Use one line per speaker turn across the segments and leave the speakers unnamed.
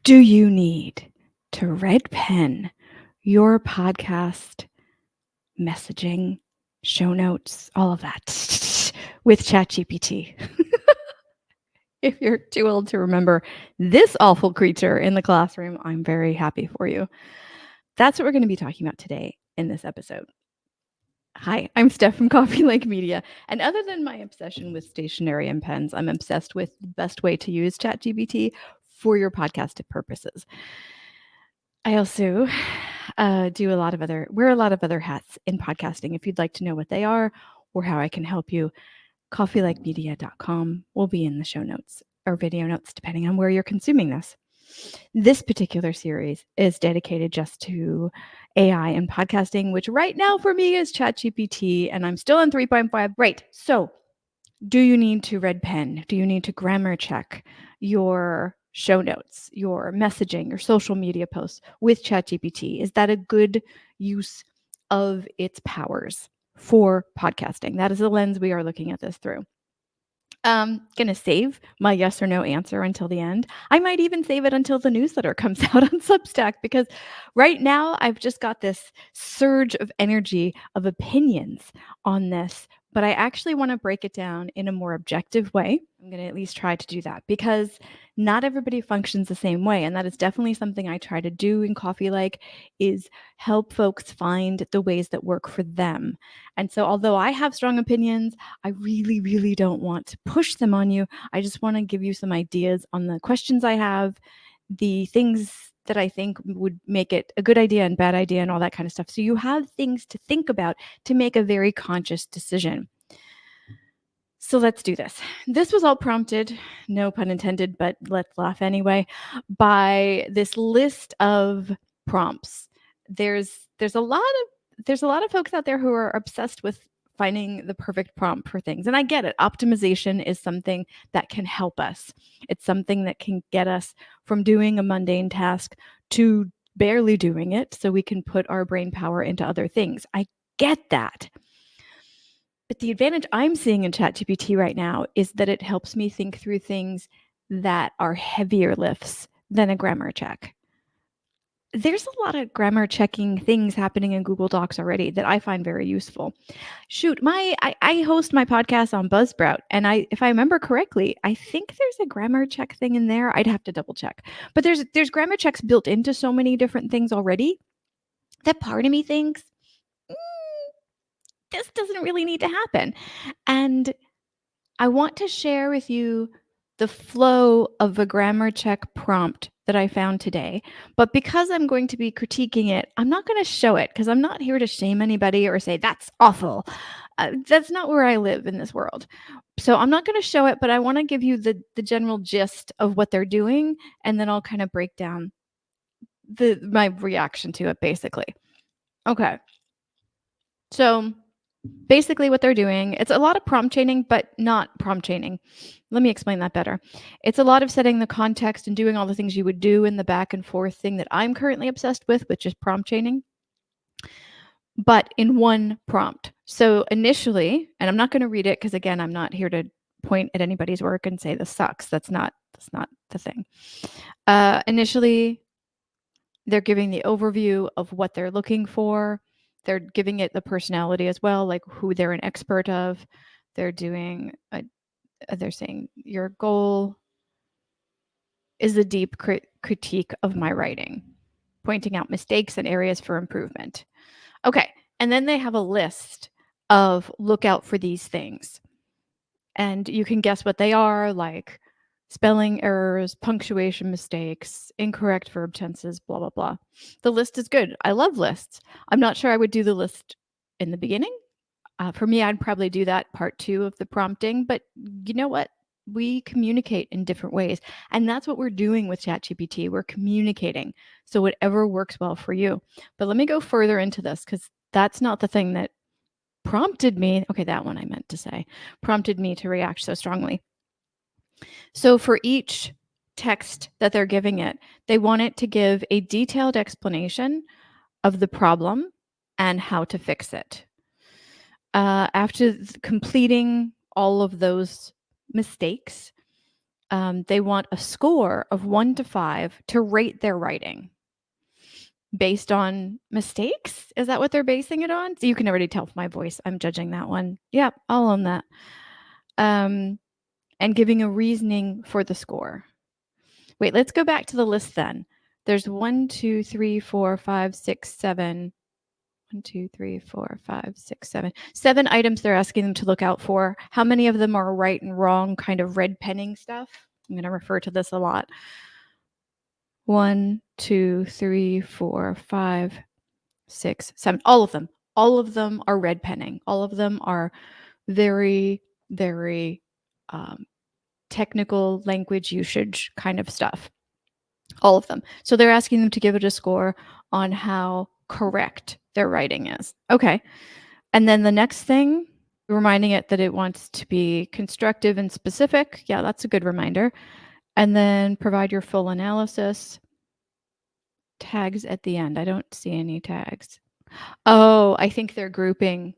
Do you need to red pen your podcast messaging, show notes, all of that with ChatGPT? If you're too old to remember this awful creature in the classroom, I'm very happy for you. That's what we're going to be talking about today in this episode. Hi, I'm Steph from Coffee Lake Media. And other than my obsession with stationery and pens, I'm obsessed with the best way to use ChatGPT for your podcast purposes. I also wear a lot of other hats in podcasting. If you'd like to know what they are or how I can help you, coffeelikemedia.com will be in the show notes or video notes, depending on where you're consuming this. This particular series is dedicated just to AI and podcasting, which right now for me is ChatGPT, and I'm still on 3.5. Right. So, do you need to red pen? Do you need to grammar check your show notes, your messaging, your social media posts with ChatGPT? Is that a good use of its powers for podcasting? That is the lens we are looking at this through. Gonna save my yes or no answer until the end. I might even save it until the newsletter comes out on Substack, because right now I've just got this surge of energy of opinions on this, but I actually want to break it down in a more objective way. I'm going to at least try to do that, because not everybody functions the same way, and that is definitely something I try to do in Coffee Like, is help folks find the ways that work for them. And so although I have strong opinions, I really, really don't want to push them on you. I just want to give you some ideas on the questions I have, the things that I think would make it a good idea and bad idea and all that kind of stuff. So you have things to think about to make a very conscious decision. So let's do this. This was all prompted, no pun intended, but let's laugh anyway, by this list of prompts. There's a lot of folks out there who are obsessed with finding the perfect prompt for things. And I get it. Optimization is something that can help us. It's something that can get us from doing a mundane task to barely doing it so we can put our brain power into other things. I get that. But the advantage I'm seeing in ChatGPT right now is that it helps me think through things that are heavier lifts than a grammar check. There's a lot of grammar checking things happening in Google Docs already that I find very useful. Shoot, I host my podcast on Buzzsprout, and if I remember correctly, I think there's a grammar check thing in there. I'd have to double check. But there's grammar checks built into so many different things already that part of me thinks, this doesn't really need to happen. And I want to share with you the flow of a grammar check prompt that I found today. But because I'm going to be critiquing it, I'm not going to show it, because I'm not here to shame anybody or say that's awful. That's not where I live in this world. So I'm not going to show it, but I want to give you the general gist of what they're doing, and then I'll kind of break down my reaction to it, basically. Okay. So basically what they're doing, it's a lot of prompt chaining, but not prompt chaining. Let me explain that better. It's a lot of setting the context and doing all the things you would do in the back and forth thing that I'm currently obsessed with, which is prompt chaining, but in one prompt. So initially, and I'm not going to read it because, again, I'm not here to point at anybody's work and say this sucks. That's not the thing. Initially, they're giving the overview of what they're looking for. They're giving it the personality as well, like who they're an expert of. They're doing they're saying your goal is a deep critique of my writing, pointing out mistakes and areas for improvement. Okay, and then they have a list of look out for these things. And you can guess what they are, like spelling errors, punctuation mistakes, incorrect verb tenses, blah, blah, blah. The list is good. I love lists. I'm not sure I would do the list in the beginning. For me, I'd probably do that part 2 of the prompting, but you know what? We communicate in different ways. And that's what we're doing with ChatGPT. We're communicating. So whatever works well for you. But let me go further into this, because that's not the thing that prompted me. Okay, that one I meant to say, prompted me to react so strongly. So for each text that they're giving it, they want it to give a detailed explanation of the problem and how to fix it. After completing all of those mistakes, they want a score of 1 to 5 to rate their writing based on mistakes. Is that what they're basing it on? So you can already tell from my voice, I'm judging that one. Yep, I'll own that. And giving a reasoning for the score. Wait, let's go back to the list then. There's 1, 2, 3, 4, 5, 6, 7. 1, 2, 3, 4, 5, 6, 7. 7 items they're asking them to look out for. How many of them are right and wrong, kind of red penning stuff? I'm going to refer to this a lot. 1, 2, 3, 4, 5, 6, 7. All of them. All of them are red penning. All of them are very, very technical language usage kind of stuff. All of them. So they're asking them to give it a score on how correct their writing is. Okay. And then the next thing, reminding it that it wants to be constructive and specific. Yeah, that's a good reminder. And then provide your full analysis. Tags at the end. I don't see any tags. Oh, I think they're grouping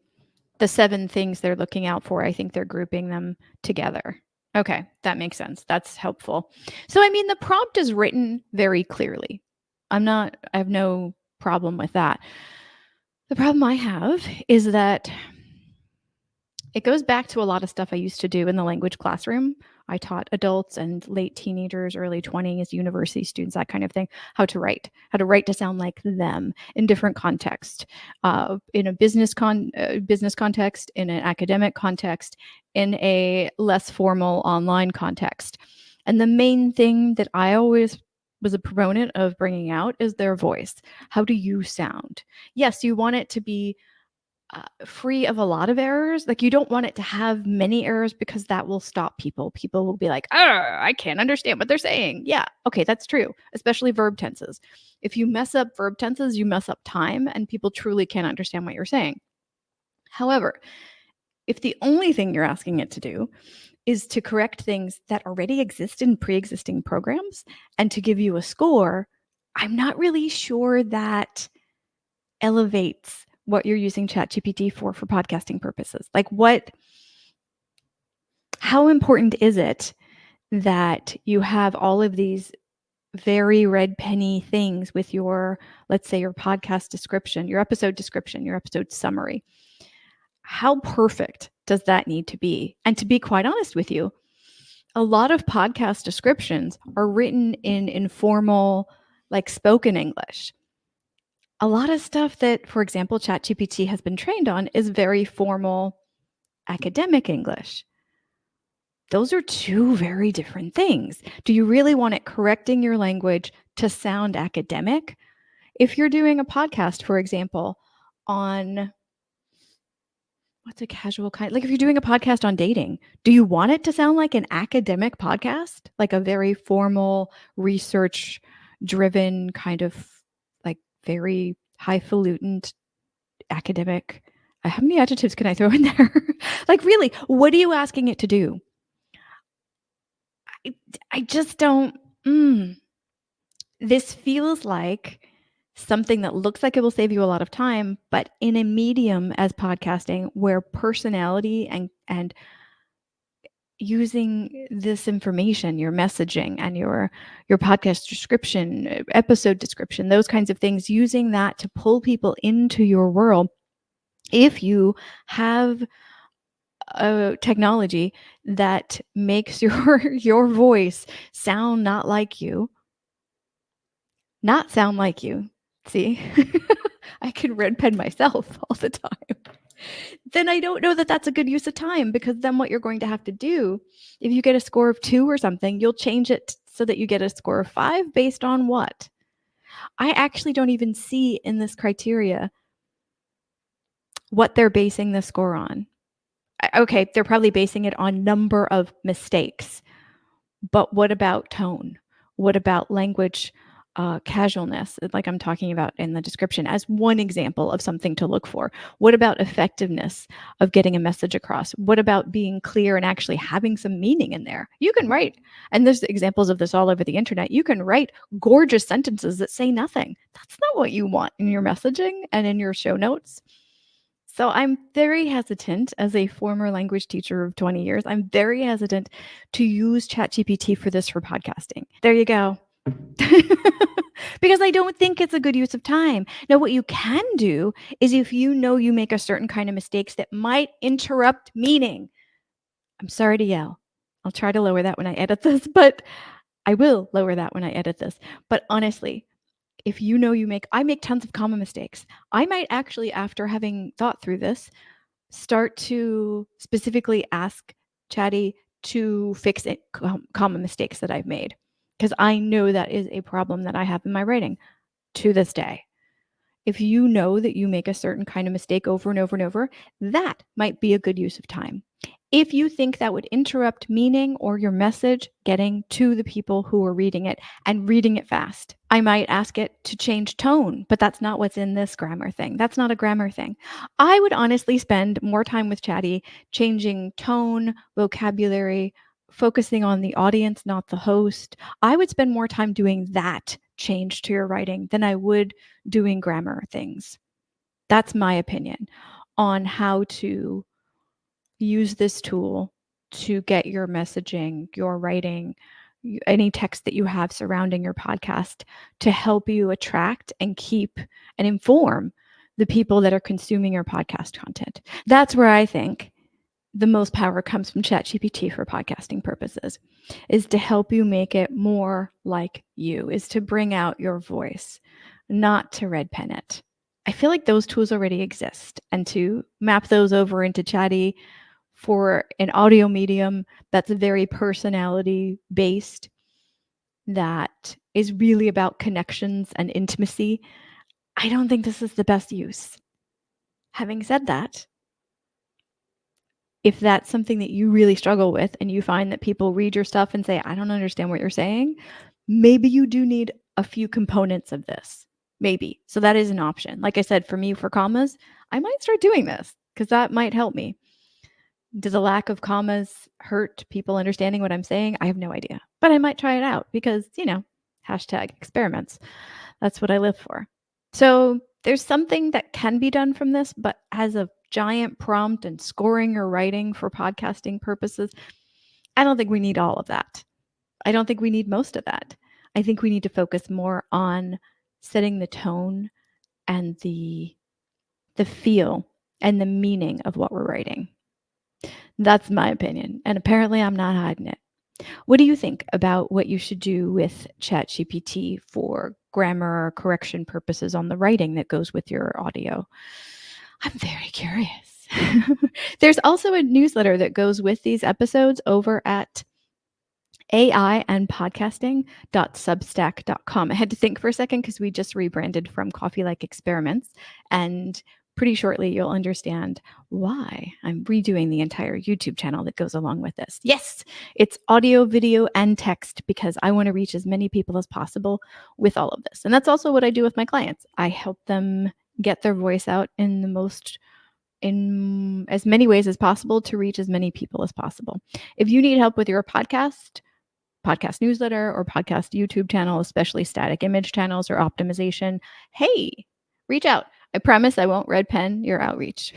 the 7 things they're looking out for. I think they're grouping them together. Okay, that makes sense. That's helpful. So, I mean, the prompt is written very clearly. I have no problem with that. The problem I have is that it goes back to a lot of stuff I used to do in the language classroom. I taught adults and late teenagers, early 20s, university students, that kind of thing, how to write to sound like them in different contexts, in a business context, in an academic context, in a less formal online context. And the main thing that I always was a proponent of bringing out is their voice. How do you sound? Yes, you want it to be free of a lot of errors. Like, you don't want it to have many errors because that will stop people. People will be like, I can't understand what they're saying. Yeah, okay, that's true, especially verb tenses. If you mess up verb tenses, you mess up time and people truly can't understand what you're saying. However, if the only thing you're asking it to do is to correct things that already exist in pre-existing programs and to give you a score, I'm not really sure that elevates what you're using ChatGPT for podcasting purposes. Like, how important is it that you have all of these very red penny things with your, let's say, your podcast description, your episode description, your episode summary? How perfect does that need to be? And to be quite honest with you, a lot of podcast descriptions are written in informal, like spoken English. A lot of stuff that, for example, ChatGPT has been trained on is very formal academic English. Those are 2 very different things. Do you really want it correcting your language to sound academic? If you're doing a podcast, for example, on what's a casual kind, like if you're doing a podcast on dating, do you want it to sound like an academic podcast? Like a very formal, research-driven kind of, like, very highfalutin academic. How many adjectives can I throw in there? Like, really, what are you asking it to do? I just don't. This feels like something that looks like it will save you a lot of time, but in a medium as podcasting where personality and using this information, your messaging and your podcast description, episode description, those kinds of things, using that to pull people into your world. If you have a technology that makes your voice sound not sound like you. See, I can red pen myself all the time. Then I don't know that that's a good use of time, because then what you're going to have to do, if you get a score of 2 or something, you'll change it so that you get a score of 5 based on what? I actually don't even see in this criteria what they're basing the score on. Okay, they're probably basing it on number of mistakes, but what about tone? What about language casualness, like I'm talking about in the description, as one example of something to look for? What about effectiveness of getting a message across? What about being clear and actually having some meaning in there? You can write, and there's examples of this all over the internet, you can write gorgeous sentences that say nothing. That's not what you want in your messaging and in your show notes. So I'm very hesitant as a former language teacher of 20 years. I'm very hesitant to use ChatGPT for this for podcasting. There you go. Because I don't think it's a good use of time. Now, what you can do is if you know you make a certain kind of mistakes that might interrupt meaning. I'm sorry to yell. I'll try to lower that when I edit this, but I will lower that when I edit this. But honestly, if you know I make tons of comma mistakes. I might actually, after having thought through this, start to specifically ask Chatty to fix it, comma mistakes that I've made, because I know that is a problem that I have in my writing to this day. If you know that you make a certain kind of mistake over and over and over, that might be a good use of time. If you think that would interrupt meaning or your message getting to the people who are reading it and reading it fast, I might ask it to change tone, but that's not what's in this grammar thing. That's not a grammar thing. I would honestly spend more time with Chatty changing tone, vocabulary, focusing on the audience, not the host. I would spend more time doing that change to your writing than I would doing grammar things. That's my opinion on how to use this tool to get your messaging, your writing, any text that you have surrounding your podcast to help you attract and keep and inform the people that are consuming your podcast content. That's where I think the most power comes from ChatGPT for podcasting purposes, is to help you make it more like you, is to bring out your voice, not to red pen it. I feel like those tools already exist, and to map those over into Chatty for an audio medium that's very personality based, that is really about connections and intimacy, I don't think this is the best use. Having said that, if that's something that you really struggle with and you find that people read your stuff and say, I don't understand what you're saying, maybe you do need a few components of this. Maybe. So that is an option. Like I said, for me, for commas, I might start doing this because that might help me. Does a lack of commas hurt people understanding what I'm saying? I have no idea. But I might try it out because, hashtag experiments. That's what I live for. So there's something that can be done from this, but as a giant prompt and scoring or writing for podcasting purposes, I don't think we need all of that. I don't think we need most of that. I think we need to focus more on setting the tone and the feel and the meaning of what we're writing. That's my opinion. And apparently I'm not hiding it. What do you think about what you should do with ChatGPT for grammar correction purposes on the writing that goes with your audio? I'm very curious. There's also a newsletter that goes with these episodes over at aiandpodcasting.substack.com. I had to think for a second because we just rebranded from Coffee Like Experiments, and pretty shortly you'll understand why I'm redoing the entire YouTube channel that goes along with this. Yes, it's audio, video, and text because I want to reach as many people as possible with all of this. And that's also what I do with my clients. I help them get their voice out in as many ways as possible to reach as many people as possible. If you need help with your podcast newsletter, or podcast YouTube channel, especially static image channels or optimization, hey, reach out. I promise I won't red pen your outreach.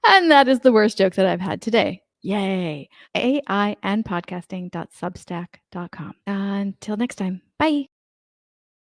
And that is the worst joke that I've had today. Yay. aiandpodcasting.substack.com. Until next time, bye.